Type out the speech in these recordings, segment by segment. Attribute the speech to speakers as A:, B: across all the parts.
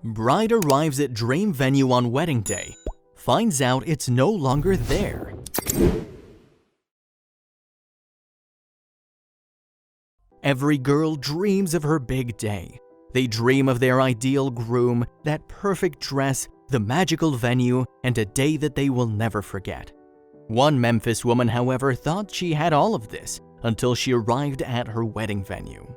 A: Bride arrives at dream venue on wedding day, finds out it's no longer there. Every girl dreams of her big day. They dream of their ideal groom, that perfect dress, the magical venue, and a day that they will never forget. One Memphis woman, however, thought she had all of this until she arrived at her wedding venue.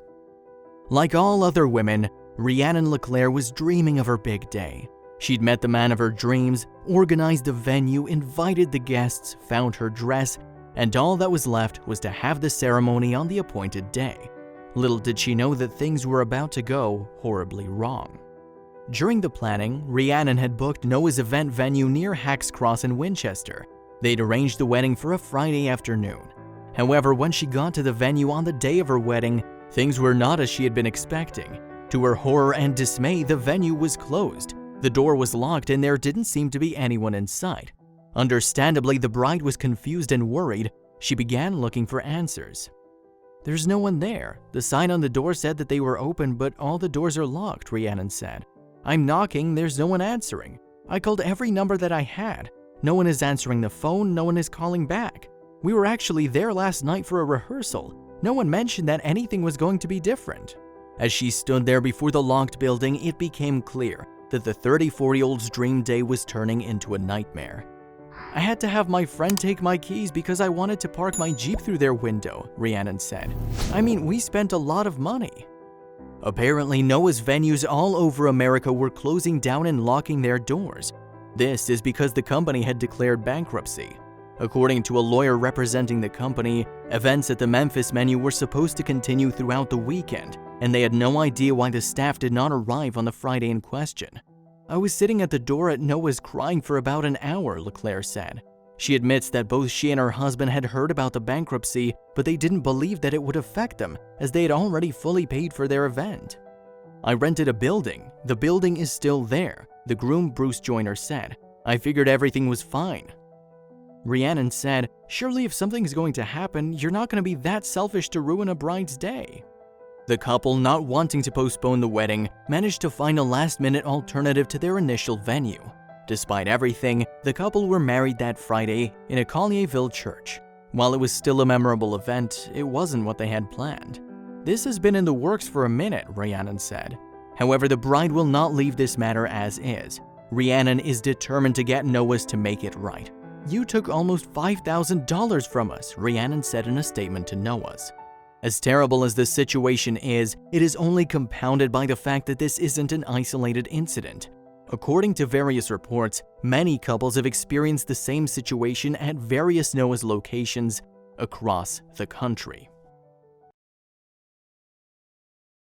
A: Like all other women, Rhiannon LeClaire was dreaming of her big day. She'd met the man of her dreams, organized a venue, invited the guests, found her dress, and all that was left was to have the ceremony on the appointed day. Little did she know that things were about to go horribly wrong. During the planning, Rhiannon had booked Noah's event venue near Hacks Cross in Winchester. They'd arranged the wedding for a Friday afternoon. However, when she got to the venue on the day of her wedding, things were not as she had been expecting. To her horror and dismay, the venue was closed. The door was locked and there didn't seem to be anyone inside. Understandably, the bride was confused and worried. She began looking for answers. "There's no one there. The sign on the door said that they were open, but all the doors are locked," Rhiannon said. "I'm knocking, there's no one answering. I called every number that I had. No one is answering the phone, no one is calling back. We were actually there last night for a rehearsal. No one mentioned that anything was going to be different." As she stood there before the locked building, it became clear that the 34-year-old's dream day was turning into a nightmare. "I had to have my friend take my keys because I wanted to park my Jeep through their window," Rhiannon said. "I mean, we spent a lot of money." Apparently, Noah's venues all over America were closing down and locking their doors. This is because the company had declared bankruptcy. According to a lawyer representing the company, events at the Memphis venue were supposed to continue throughout the weekend, and they had no idea why the staff did not arrive on the Friday in question. "I was sitting at the door at Noah's crying for about an hour," LeClaire said. She admits that both she and her husband had heard about the bankruptcy, but they didn't believe that it would affect them, as they had already fully paid for their event. "I rented a building. The building is still there," the groom Bruce Joyner said. "I figured everything was fine." Rhiannon said, "Surely if something's going to happen, you're not going to be that selfish to ruin a bride's day." The couple, not wanting to postpone the wedding, managed to find a last-minute alternative to their initial venue. Despite everything, the couple were married that Friday in a Collierville church. While it was still a memorable event, it wasn't what they had planned. "This has been in the works for a minute," Rhiannon said. However, the bride will not leave this matter as is. Rhiannon is determined to get Noah's to make it right. "You took almost $5,000 from us," Rhiannon said in a statement to Noah's. As terrible as this situation is, it is only compounded by the fact that this isn't an isolated incident. According to various reports, many couples have experienced the same situation at various Noah's locations across the country.